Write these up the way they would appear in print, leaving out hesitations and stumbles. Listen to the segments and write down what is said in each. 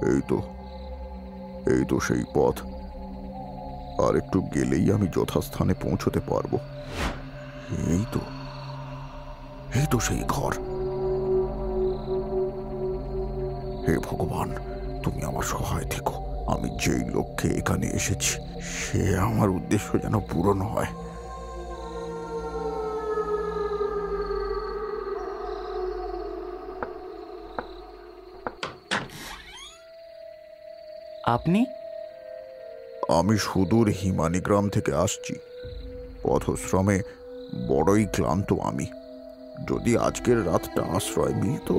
এই তো এই তো সেই পথ। আর একটু গেলেই আমি যথাস্থানে পৌঁছতে পারবো। এই তো এই তো সেই ঘর। হে ভগবান, তুমি আমার সহায় থেকো। আমি যেই লক্ষ্যে এখানে এসেছি সে আমার উদ্দেশ্য যেন পূরণ হয়। আপনি? আমি সুদূর হিমানি গ্রাম থেকে আসছি। পথশ্রমে বড়ই ক্লান্ত আমি। যদি আজকের রাতটা আশ্রয় মিলত।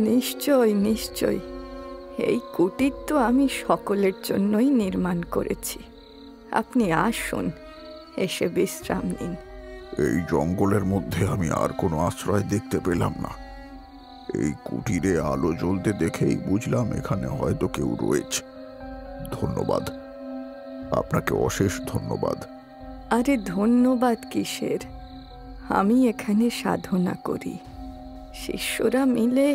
নিশ্চয় নিশ্চয়, এই কুটির তো আমি সকলের জন্যই নির্মাণ করেছি। আপনি আসুন, এসে বিশ্রাম নিন। এই জঙ্গলের মধ্যে আমি আর কোনো আশ্রয় দেখতে পেলাম না। এই কুটিরে আলো জ্বলতে দেখেই বুঝলাম এখানে হয়তো কেউ রয়েছে। ধন্যবাদ, আপনাকে অশেষ ধন্যবাদ। আরে ধন্যবাদ কিসের? আমি এখানে সাধনা করি। শিষ্যরা মিলে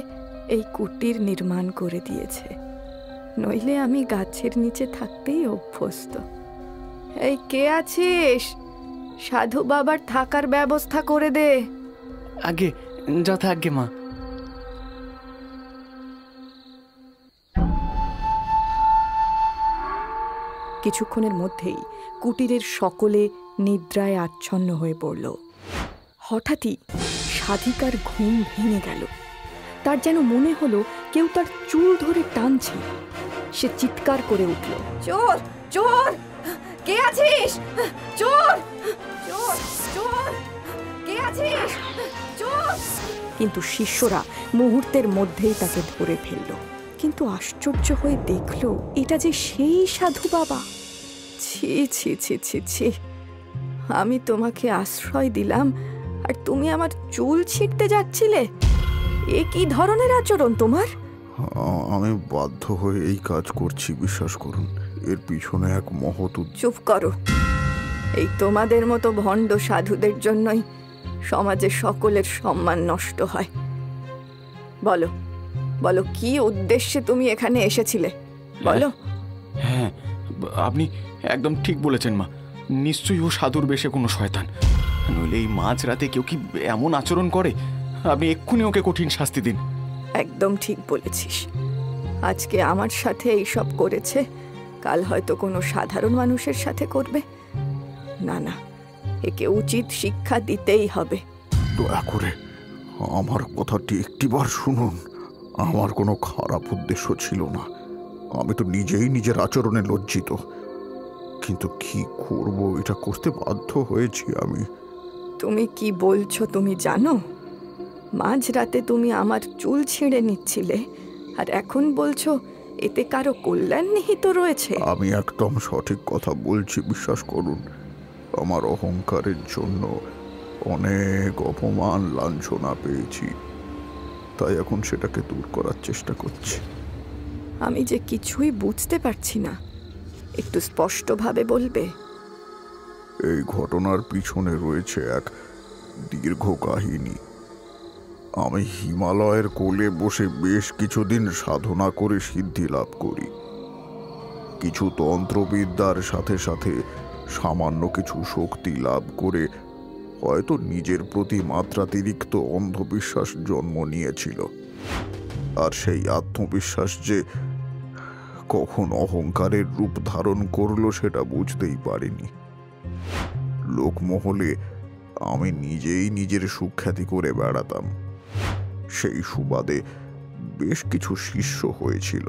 এই কুটির নির্মাণ করে দিয়েছে, নইলে আমি গাছের নিচে থাকতেই অভ্যস্ত। এই কে আছিস? সাধু বাবার থাকার ব্যবস্থা করে দে। আগে যথা আজ্ঞে মা। কিছুক্ষণের মধ্যেই কুটিরের সকলে নিদ্রায় আচ্ছন্ন হয়ে পড়ল। হঠাৎই সাধিকার ঘুম ভেঙে গেল। তার যেন মনে হলো কেউ তার চুল ধরে টানছে। সে চিৎকার করে উঠল, চোর চোর, কে আছিস? চোর চোর চোর, কে আছিস? চোর! কিন্তু শিষ্যরা মুহূর্তের মধ্যেই তাকে ধরে ফেলল। কিন্তু আশ্চর্য হয়ে দেখল এটা যে সেই সাধু বাবা। ছি ছি ছি ছি ছি, আমি তোমাকে আশ্রয় দিলাম আর তুমি আমার চুল ছিঁড়তে যাচ্ছিলে? এ কি ধরনের আচরণ তোমার? আমি বাধ্য হয়ে এই কাজ করছি, বিশ্বাস করুন। এর পিছনে এক মহৎ। চুপ করো। এই তোমাদের মতো ভণ্ড সাধুদের জন্যই সমাজে সকলের সম্মান নষ্ট হয়। বলো বলো, কি উদ্দেশ্যে তুমি এখানে এসেছিলে? বলো। হ্যাঁ, আপনি একদম ঠিক বলেছেন মা। নিশ্চয়ই ও সাধুর বেশে কোনো শয়তান, নইলে এই মাঝরাতে কেউ কি এমন আচরণ করে? আপনি এক্ষুনি ওকে কঠিন শাস্তি দিন। একদম ঠিক বলেছিস। আজকে আমার সাথে এইসব করেছে, কাল হয়তো কোনো সাধারণ মানুষের সাথে করবে। না না, একে উচিত শিক্ষা দিতেই হবে। দয়া করে আমার কথাটি একটিবার শুনুন। আমার কোনো খারাপ উদ্দেশ্য ছিল না। আমি তো নিজেই নিজের আচরণে লজ্জিত, কিন্তু কি করব, এটা করতে বাধ্য হয়েছি আমি। তুমি কি বলছো তুমি জানো? মাঝরাতে তুমি আমার চুল ছিঁড়ে নিচ্ছিলে, আর এখন বলছো এতে কারো কল্যাণ নিহিত রয়েছে? আমি একদম সঠিক কথা বলছি, বিশ্বাস করুন। আমার অহংকারের জন্য অনেক অপমান লাঞ্ছনা পেয়েছি, তাই এখন সেটাকে দূর করার চেষ্টা করছি। আমি যে কিছুই বুঝতে পারছি না, একটু স্পষ্টভাবে বলবে? এই ঘটনার পিছনে রয়েছে এক দীর্ঘ কাহিনী। আমি হিমালয়ের কোলে বসে বেশ কিছুদিন সাধনা করে সিদ্ধি লাভ করি। কিছু তন্ত্রবিদ্যার সাথে সাথে সামান্য কিছু শক্তি লাভ করে হয়তো নিজের প্রতি মাত্রাতিরিক্ত অন্ধবিশ্বাস জন্ম নিয়েছিল। আর সেই আত্মবিশ্বাস যে কখন অহংকারের রূপ ধারণ করলো সেটা বুঝতেই পারিনি। লোকমহলে আমি নিজেই নিজের সুখ্যাতি করে বেড়াতাম। সেই সুবাদে বেশ কিছু শিষ্য হয়েছিল।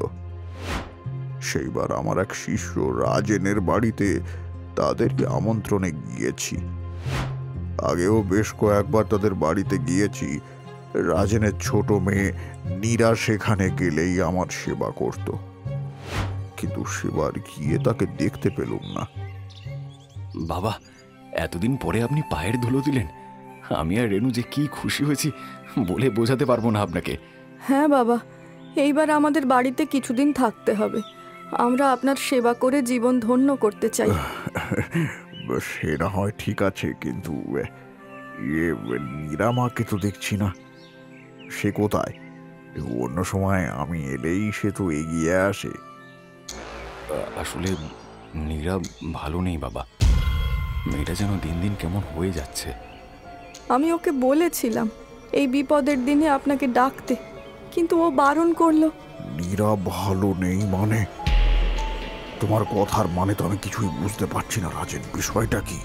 সেইবার আমার এক শিষ্য রাজেনের বাড়িতে তাদেরই আমন্ত্রণে গিয়েছি। আগেও বেশ কয়েকবার তাদের বাড়িতে গিয়েছি। রাজেনের ছোট মেয়ে নীরা সেখানে গেলেই আমার সেবা করত, কিন্তু সেবার গিয়ে তাকে দেখতে পেলুম না। বাবা, এতদিন পরে আপনি পায়ের ধুলো দিলেন। আমি আর রেণু যে কি খুশি হয়েছি বলে বোঝাতে পারবো না আপনাকে। হ্যাঁ বাবা, এইবার আমাদের বাড়িতে কিছুদিন থাকতে হবে। আমরা আপনার সেবা করে জীবন ধন্য করতে চাই। সে না হয় ঠিক আছে, কিন্তু নীরা মাকে তো দেখছি না। সে কোথায়? অন্য সময় আমি এলেই সে তো এগিয়ে আসে। আসলে নীরা ভালো নেই বাবা, মেয়েটা যেন দিন দিন কেমন হয়ে যাচ্ছে। আমি ওকে বলেছিলাম এই বিপদের দিনে আপনাকে ডাকতে, কিন্তু ও বারণ করলো। নীরা ভালো নেই মানে? তোমার কথার মানে তো আমি কিছুই বুঝতে পারছি না রাজেন। বিষয়টা কি?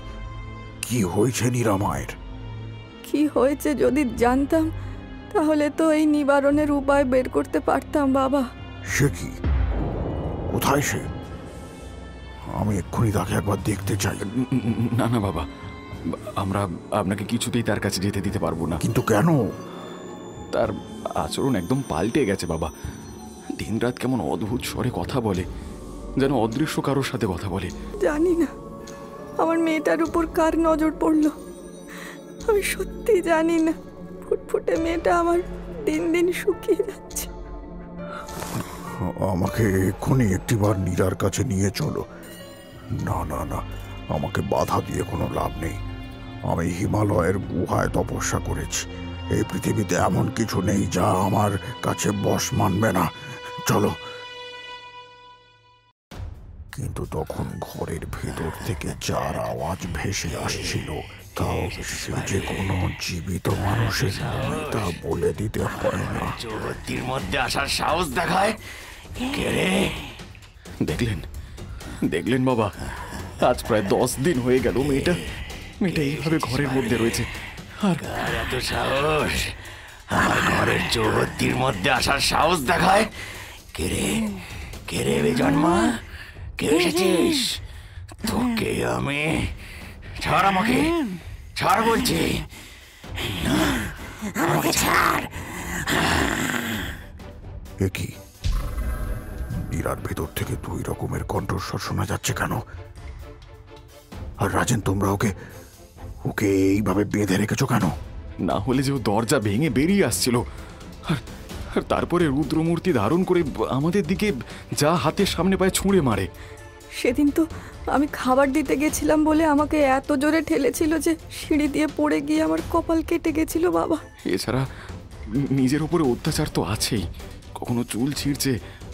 কি হয়েছে নীরা মায়ের? কি হয়েছে যদি জানতাম তাহলে তো এই নিবারণের উপায় বের করতে পারতাম বাবা। সে কি? কোথায় সে? আমি এক্ষুনি তাকে একবার দেখতে চাই। না না বাবা, আমরা আপনাকে কিছুতেই তার কাছে যেতে দিতে পারবো না। কিন্তু কেন? তার আচরণ একদম পাল্টে গেছে বাবা। দিনরাত কেমন অদ্ভুত স্বরে কথা বলে, যেন অদৃশ্য কারোর সাথে কথা বলে। জানি না আমার মেয়েটার উপর কার নজর পড়লো, আমি সত্যি জানি না। ফুটফুটে মেয়েটা আমার দিন দিন শুকিয়ে যাচ্ছে। আমাকে এক্ষুনি একটিবার নীরার কাছে নিয়ে চলো। না না না, আমাকে বাধা দিয়ে কোনো লাভ নেই। আমি হিমালয়ের গুহায় তপস্যা করেছি। এই পৃথিবীতে এমন কিছু নেই যা আমার কাছে বশ মানবে না। চলো। কিন্তু তখন ঘরের ভেতর থেকে যার আওয়াজ ভেসে আসছিল তাও সে যে কোনো জীবিত মানুষের নয় তা বলে দিতে হয় না। চৌহদ্দির মধ্যে আসার সাহস দেখায় কে রে? দেখলেন দেখলেন বাবা, আজ প্রায় 10 দিন হয়ে গেল মেয়েটা এইভাবে ঘরের মধ্যে রয়েছে। আর এত সাহস আমার ঘরের চৌহদ্দির মধ্যে আসার সাহস দেখায় কে রে? কে রে বেজন্মা? কে এসেছিস? তোকে আমি ছাড়, আমাকে ছাড় বলছি। আমাকে ছাড়। এ কি? নীরার ভেতর থেকে 2 রকমের কণ্ঠস্বর শোনা যাচ্ছে কেন? আর রাজেন, তোমরা ওকে এইভাবে বেঁধে রেখেছো কেন? না হলে যে ও দরজা ভেঙে বেরিয়ে আসছিল, আর তারপরে রুদ্রমূর্তি ধারণ করে আমাদের দিকে যা হাতের সামনে পায়ে ছুঁড়ে মারে। সেদিন তো আমি খাবার দিতে গেছিলাম বলে আমাকে এত জোরে ঠেলেছিল যে সিঁড়ি দিয়ে পড়ে গিয়ে আমার কপাল কেটে গেছিল বাবা। এছাড়া নিজের উপরে অত্যাচার তো আছেই, কখনো চুল ছিঁড়ছে,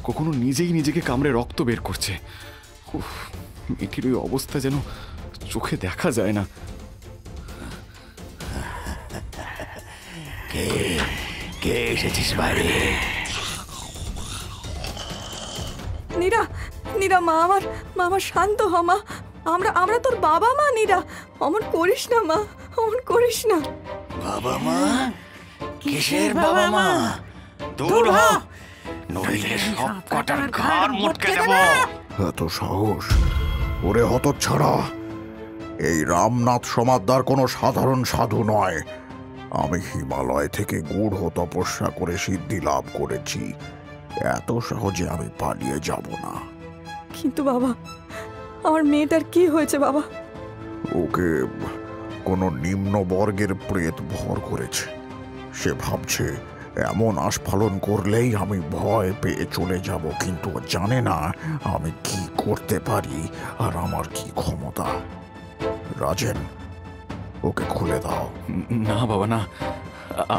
কখনো নিজেই নিজেকে কামড়ে রক্ত বের করছে। উফ, মেয়েটির ওই অবস্থা যেন চোখে দেখা যায় না। কে এসেছিস বাইরে? নীরা, নীরা মা আমার শান্ত হ মা। আমরা তোর বাবা মা। নীরা, অমন করিস না মা, অমন করিস না। বাবা মা? কিসের বাবা মা? দূর হ, নইলে সব কটার ঘাড় মুটকে দেব। এত সাহস? ওরে হতচ্ছাড়া! এই রামনাথ সমাদ্দার কোনো সাধারণ সাধু নয়। আমি হিমালয় থেকে গূঢ় তপস্যা করে সিদ্ধি লাভ করেছি। এত সহজে আমি পালিয়ে যাব না। কিন্তু বাবা, আমার মেয়েটার কি হয়েছে বাবা? ওকে কোনো নিম্ন বর্গের প্রেত ভর করেছে। সে ভাবছে এমন আস্ফালন করলেই আমি ভয় পেয়ে চলে যাব, কিন্তু জানে না আমি কি করতে পারি আর আমার কি ক্ষমতা। রাজেন, ওকে খুলে দাও। না বাবা না,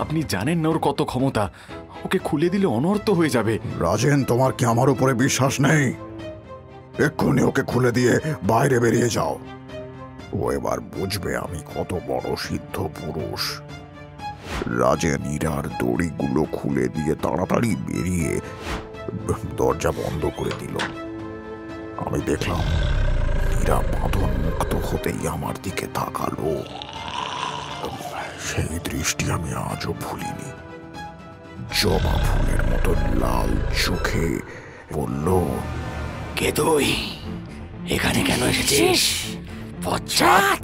আপনি জানেন না ওর কত ক্ষমতা। ওকে খুলে দিলে অনর্থ হয়ে যাবে। রাজেন, তোমার কি আমার উপরে বিশ্বাস নেই? এক্ষুনি ওকে খুলে দিয়ে বাইরে বেরিয়ে যাও। ও এবার বুঝবে আমি কত বড় সিদ্ধ পুরুষ। রাজেন নীরার দড়িগুলো খুলে দিয়ে তাড়াতাড়ি বেরিয়ে দরজা বন্ধ করে দিল। আমি দেখলাম নীরা বাঁধন মুক্ত হতেই আমার দিকে তাকালো। সেই দৃষ্টি আমি আজও ভুলিনি। জবা ফুলের মতো লাল চোখে বলল, কে তুই? এখানে কেন এসেছিস? পশ্চাৎ!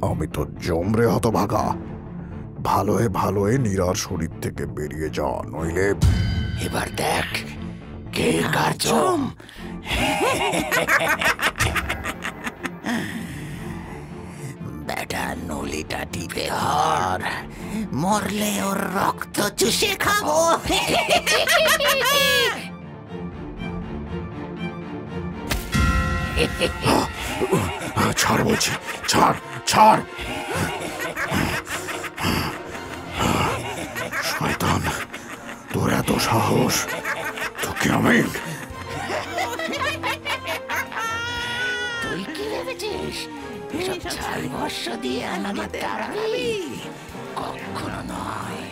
আমি তো জমরে হতভাগা। ভালোয় ভালোয় নীরার শরীর থেকে বেরিয়ে যা, নইলে। এবার দেখ কে কার জম। বেটা নলিটা টিপে ধর, মরলে ওর রক্ত চুষে খাবো। ছাড় বলছি, ছাড় ছাড়। শয়তান, তোর সাহস! তোকে আমি তুই কি ভেবেছিস এসব ছাই ভস্য দিয়ে আমাদের তাড়াবি? কখনো নয়,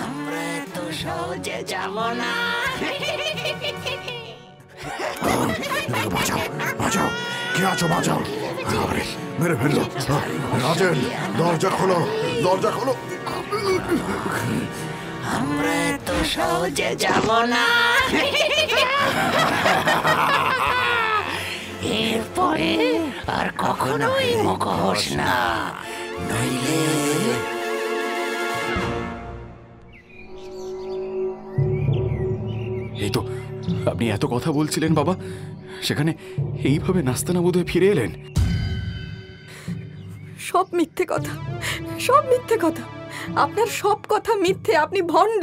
আমরা এত সহজে যাব না। বাঁচাও, বাঁচাও! কে আছো? বাঁচাও! আরে, মেরে ফেললো! রাজেন, দরজা খোলো, দরজা খোলো! আমরা এত সহজে যাব না। এরপরে আর কখনোই মুখ হোস না, নইলে এই তো, আপনি এত কথা বলছিলেন বাবা, সেখানে এইভাবে নাস্তানা বোধহয় ফিরে এলেন। সব মিথ্যে কথা, সব মিথ্যে কথা। আপনার সব কথা মিথ্যে। আপনি ভণ্ড,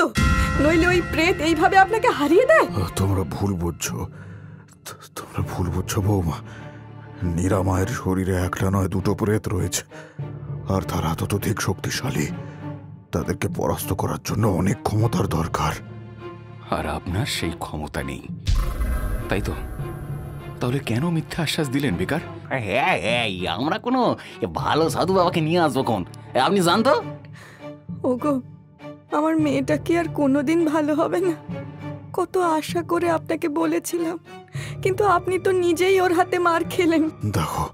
নইলে ওই প্রেত এইভাবে আপনাকে হারিয়ে দেয়। তোমরা ভুল বুঝছো, তোমরা ভুল বুঝছো বৌমা। নিরামায়ের শরীরে একটা নয় দুটো প্রেত রয়েছে, আর তারা ততোধিক শক্তিশালী। তাদেরকে পরাস্ত করার জন্য অনেক ক্ষমতার দরকার। আর আপনার সেই ক্ষমতা নেই, তাই তো? তাহলে কেন মিথ্যা আশ্বাস দিলেন বেকার? হ্যাঁ, আমরা কোনো ভালো সাধু বাবাকে নিয়ে আসবো কোন, আপনি জানতো? ওগো, আমার মেয়েটা কি আর কোনোদিন ভালো হবে না? কত আশা করে আপনাকে বলেছিলাম, কিন্তু আপনি তো নিজেই ওর হাতে মার খেলেন। দেখো,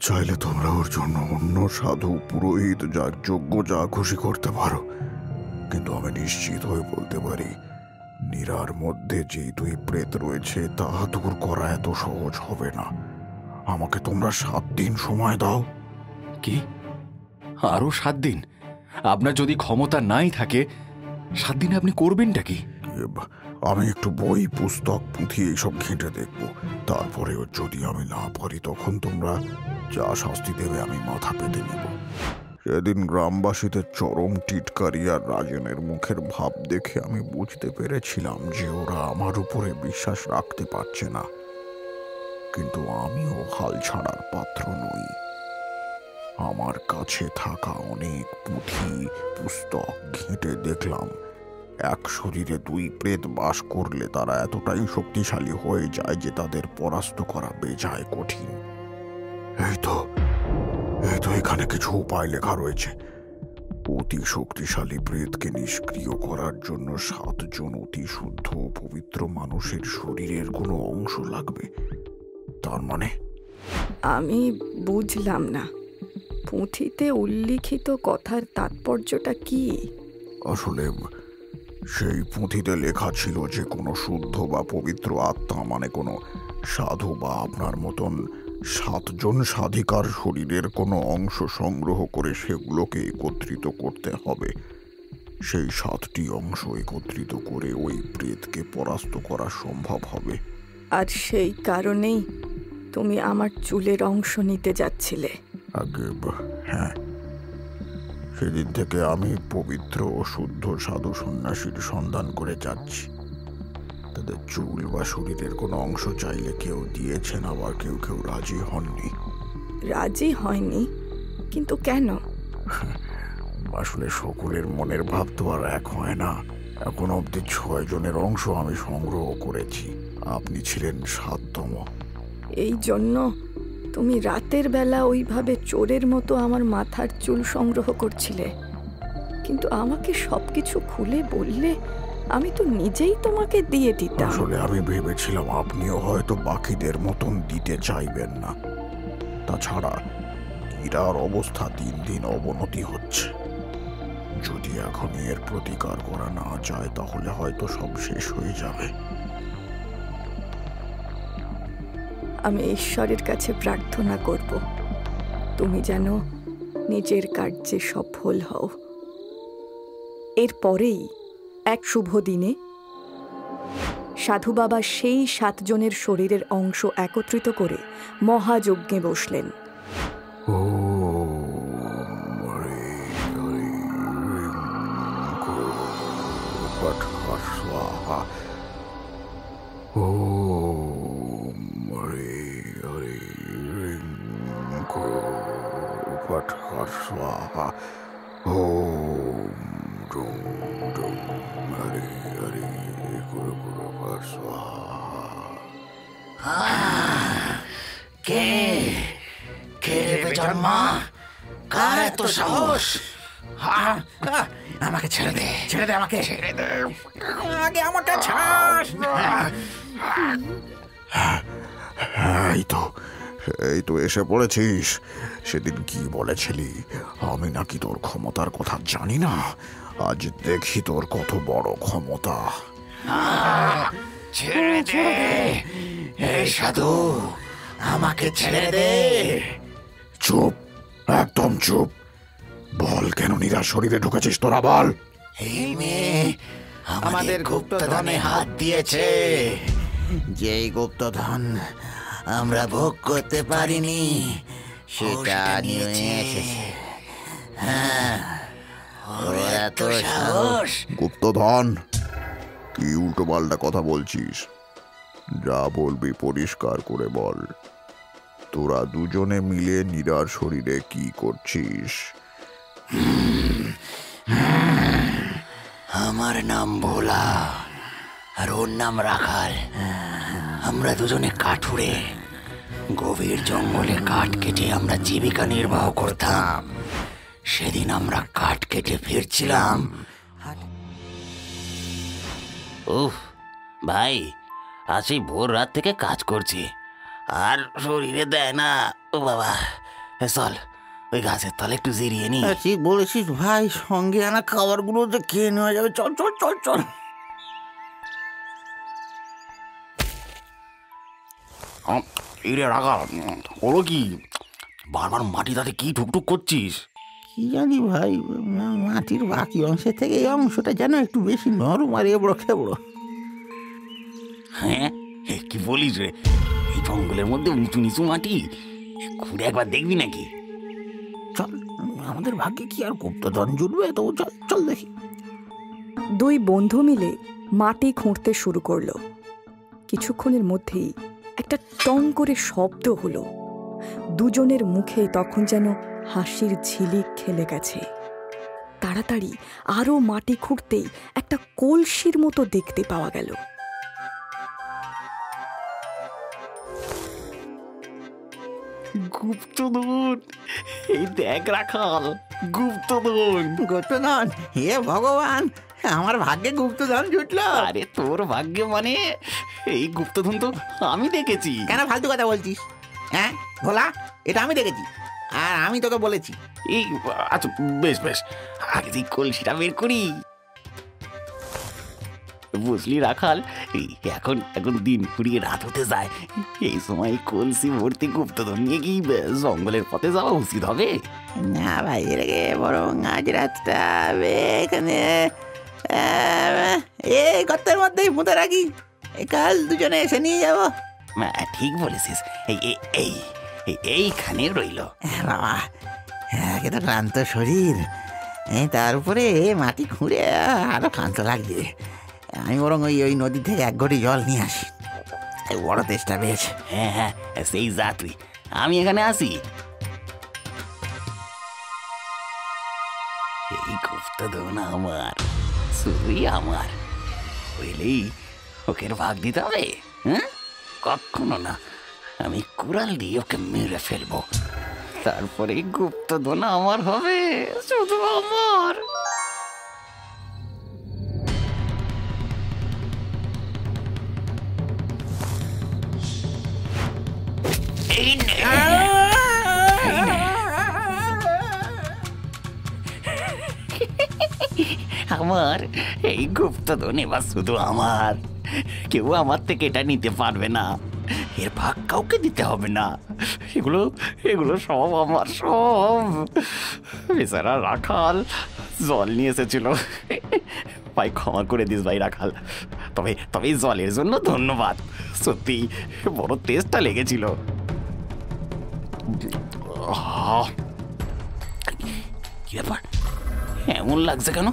চাইলে তোমরা ওর জন্য অন্য সাধু, পুরোহিত, যা যোগ্য যা খুশি করতে পারো, কিন্তু আমি নিশ্চিত হয়ে বলতে পারি নীরার মধ্যে যে দুই প্রেত রয়েছে তা দূর করা এত সহজ হবে না। আমাকে তোমরা 7 দিন সময় দাও। কি, আরো 7 দিন? আপনার যদি ক্ষমতা নাই থাকে, 7 দিনে আপনি করবেনটা কি? আমি একটু বই, পুস্তক, পুঁথি এইসব ঘেঁটে দেখব। তারপরেও যদি আমি না পারি, তখন তোমরা যা শাস্তি দেবে আমি মাথা পেতে নেব। সেদিন গ্রামবাসীদের চরম টিটকারি আর রাজেনের মুখের ভাব দেখে আমি বুঝতে পেরেছিলাম যে ওরা আমার উপরে বিশ্বাস রাখতে পারছে না। কিন্তু আমিও হাল ছাড়ার পাত্র নই। আমার কাছে থাকা অনেক পুঁথি পুস্তক ঘেঁটে দেখলাম, এক শরীরে 2 প্রেত বাস করলে তারা এতটাই শক্তিশালী হয়ে যায় যে তাদের পরাস্ত করা বেজায় কঠিন। এই তো এখানে কিছু উপায় লেখা রয়েছে। অতি শক্তিশালী প্রেতকে নিষ্ক্রিয় করার জন্য 7 জন অতি শুদ্ধ ও পবিত্র মানুষের শরীরের কোনো অংশ লাগবে। তার মানে? আমি বুঝলাম না, পুঁথিতে উল্লিখিত কথার তাৎপর্যটা কি? আসলে সেই পুঁথিতে লেখা ছিল যে কোনো শুদ্ধ বা পবিত্র আত্মা, মানে কোনো সাধু বা আপনার মতন 7 জন সাধিকার শরীরের কোনো অংশ সংগ্রহ করে সেগুলোকে একত্রিত করতে হবে। সেই 7টি অংশ একত্রিত করে ওই প্রেতকে পরাস্ত করা সম্ভব হবে। আর সেই কারণেই তুমি আমার চুলের অংশ নিতে যাচ্ছিলে? আগে হ্যাঁ, সেদিন থেকে আমি পবিত্র ও শুদ্ধ সাধু সন্ন্যাসীর সন্ধান করে যাচ্ছি। তাদের চুল বা শরীরের কোনো অংশ চাইলে কেউ দিয়েছেন, আবার কেউ কেউ রাজি হননি। রাজি হয়নি? কিন্তু কেন? আসলে সকলের মনের ভাব তো আর এক হয় না। এখন অবধি 6 জনের অংশ আমি সংগ্রহ করেছি, আপনি ছিলেন 7তম। এই জন্য তুমি রাতের বেলা ওইভাবে চোরের মতো আমার মাথার চুল সংগ্রহ করছিলে? কিন্তু আমাকে সবকিছু খুলে বললে আমি তো নিজেই তোমাকে দিয়ে দিতাম। আসলে আমি ভেবেছিলাম আপনিও হয়তো বাকিদের মতন দিতে চাইবেন না। তাছাড়া ইরার অবস্থা দিন দিন অবনতি হচ্ছে। যদি এখন এর প্রতিকার করা না যায়, তাহলে হয়তো সব শেষ হয়ে যাবে। আমি ঈশ্বরের কাছে প্রার্থনা করব, তুমি যেন নিজের কার্যে সফল হও। এরপরেই এক শুভ দিনে সাধু বাবা সেই 7 জনের শরীরের অংশ একত্রিত করে মহাযজ্ঞে বসলেন। কে কে রে বেজন্মা? কার এত সাহস? আমাকে ছেড়ে দে, ছেড়ে দে, আমাকে ছেড়ে দে, আগে আমাকে ছাড়। এই তো এসে পড়েছিস। সেদিন কি বলেছিলি আমি নাকি তোর ক্ষমতার কথা জানি না? আজ দেখি তোর কত বড় ক্ষমতা। ছেড়ে দে, এই সাধু, আমাকে ছেড়ে দে। চুপ, একদম চুপ। বল, কেন নীরার শরীরে ঢুকেছিস তোরা? বল। এই মেয়ে আমাদের গুপ্তধনে হাত দিয়েছে, যেই গুপ্তধন আমরা ভোগ করতে পারিনি সেটা নিয়ে এসেছে। হ্যাঁ, ওর এত সাহস। গুপ্তধন? কি উল্টো পাল্টা কথা বলছিস? যা বলবি পরিষ্কার করে বল। তোরা দুজনে মিলে নীরার শরীরে কি করছিস? আমার নাম ভোলা আর ওর নাম রাখাল। আমরা দুজনে কাঠুরে, গভীর জঙ্গলে কাঠ কেটে আমরা জীবিকা নির্বাহ করতাম। সেদিন আমরা কাঠ কেটে ফিরছিলাম। উফ ভাই, আজ সেই ভোর রাত থেকে কাজ করছি আর শরীরে দেয় না। ও বাবা, চল ওই গাছের তলে একটু জিরিয়ে নি। ঠিক বলেছিস ভাই, সঙ্গে আনা খাবারগুলো যে খেয়ে নেওয়া যাবে। চল চল চল চল। এরে রাখা হলো কি? বারবার মাটি তাতে কি ঠুকঠুক করছিস? কি জানি ভাই, মাটির বাকি অংশের থেকে এই অংশটা যেন একটু বেশি নরম আর এবড়ো খেবড়ো। হ্যাঁ, কি বলিস রে? এই জঙ্গলের মধ্যে উঁচু নিচু মাটি, ঘুরে একবার দেখবি নাকি? চল, আমাদের ভাগ্যে কি আর গুপ্তধন জুটবে? তো চল চল দেখি। দুই বন্ধু মিলে মাটি খুঁড়তে শুরু করলো। কিছুক্ষণের মধ্যেই একটা টং করে শব্দ হলো। দুজনের মুখে তখন যেন হাসির ঝিলিক খেলে গেছে। তাড়াতাড়ি আরো মাটি খুঁড়তেই একটা কলসির মতো দেখতে পাওয়া গেল। গুপ্তধন! এই দেখ রাখাল, গুপ্তধন! গুপ্তধন? হে ভগবান, আমার ভাগ্যে গুপ্তধন জুটলো। আরে তোর ভাগ্যে মানে? এই গুপ্তধন তো আমি দেখেছি। কেন ফালতু কথা বলছিস? হ্যাঁ ভোলা, এটা আমি দেখেছি আর আমি তোকে বলেছি। এই আচ্ছা, বেশ বেশ, আগে তুই কলসিটা বের করি। বুঝলি রাখাল, এখন এখন দিন ফুরিয়ে রাত হতে যায়। এই সময় কলসি ভর্তি গুপ্তধন নিয়ে কি জঙ্গলের পথে যাওয়া উচিত হবে? না ভাই, এটাকে বরং আজ রাতটা এখানে এই গর্তের মধ্যেই পুঁতে রাখি। কাল দুজনে এসে নিয়ে যাবো। ঠিক বলেছিস, এইখানে রইল। বাবা, একে তো ক্লান্ত শরীর, তার উপরে মাটি খুঁড়ে আরো ক্লান্ত লাগছে। আমি বরং ওই নদী থেকে এক ঘটি জল নিয়ে আসি, বড় তেষ্টা পেয়েছে। হ্যাঁ হ্যাঁ, সেই যা তুই, আমি এখানে আসি। এই গুপ্তধন আমার, শুধুই আমার। বুঝলি, ওকে ভাগ দিতে হবে? হ্যাঁ, কখনো না। আমি কুড়াল দিয়ে ওকে মেরে ফেলবো, তারপরে গুপ্তধন আমার হবে, শুধু আমার। আমার এই গুপ্তধন এবার শুধু আমার। কেউ আমার থেকে এটা নিতে পারবে না, এর ভাগ কাউকে দিতে হবে না। এগুলো এগুলো সব আমার, সব। বেচারা রাখাল জল নিয়ে এসেছিল, ভাই ক্ষমা করে দিস ভাই রাখাল। তবে তবে এই জলের জন্য ধন্যবাদ, সত্যি বড় টেস্টটা লেগেছিল। কি ব্যাপার, এমন লাগছে কেন?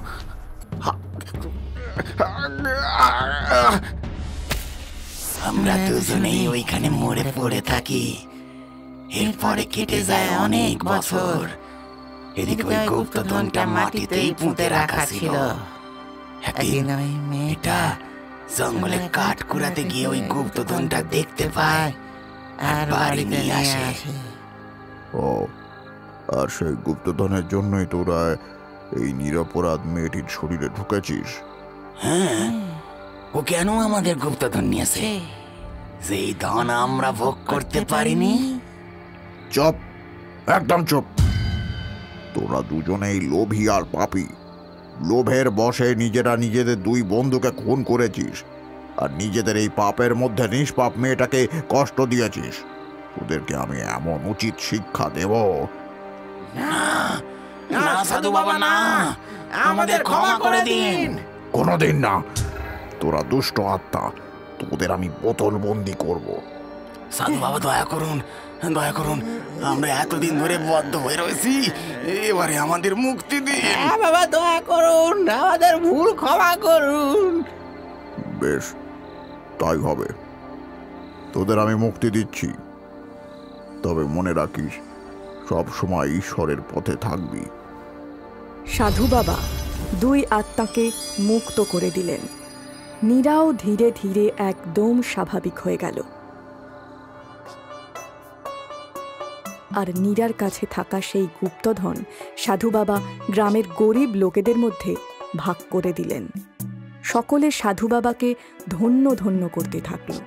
আমরা দুজনেই ওইখানে মরে পড়ে থাকি। এরপরে কেটে যায় অনেক বছর। এদিকে ওই গুপ্তধনটা মাটিতেই পুঁতে রাখা ছিল। একদিন ওই মেয়েটা জঙ্গলে কাঠ কুড়াতে গিয়ে ওই গুপ্তধনটা দেখতে পায় আর বাড়িতে নিয়ে আসে। ও, আর সেই গুপ্তধনের জন্যই তোরা এই নিরপরাধ মেয়েটির শরীরে ঢুকেছিস? হ্যাঁ, ও কেন আমাদের গুপ্তধন নিয়েছে? সেই ধন আমরা ভোগ করতে পারিনি। চুপ, একদম চুপ। তোরা দুজনেই লোভী আর পাপী। লোভের বশে নিজেরা নিজেদের দুই বন্ধুকে খুন করেছিস, আর নিজেদের এই পাপের মধ্যে নিষ্পাপ মেয়েটাকে কষ্ট দিয়েছিস। তোদেরকে আমি এমন উচিত শিক্ষা দেব। না সাধু বাবা, না, আমাদের ক্ষমা করে দিন। কোনোদিন না। তোরা দুষ্ট আত্মা, তোদের আমি বোতল বন্দি করব। সাধু বাবা, দয়া করুন, দয়া করুন। আমরা এতদিন ধরে বদ্ধ হয়ে রয়েছি, এবারে আমাদের মুক্তি দিন। বাবা, দয়া করুন, আমাদের ভুল ক্ষমা করুন। বেশ, তাই হবে। তোদের আমি মুক্তি দিচ্ছি, তবে মনে রাখিস সব সময় ঈশ্বরের পথে থাকবি। সাধু বাবা দুই আত্মাকে মুক্ত করে দিলেন। নীরাও ধীরে ধীরে একদম স্বাভাবিক হয়ে গেল। আর নীরার কাছে থাকা সেই গুপ্তধন সাধু বাবা গ্রামের গরিব লোকেদের মধ্যে ভাগ করে দিলেন। সকলে সাধু বাবাকে ধন্য ধন্য করতে থাকল।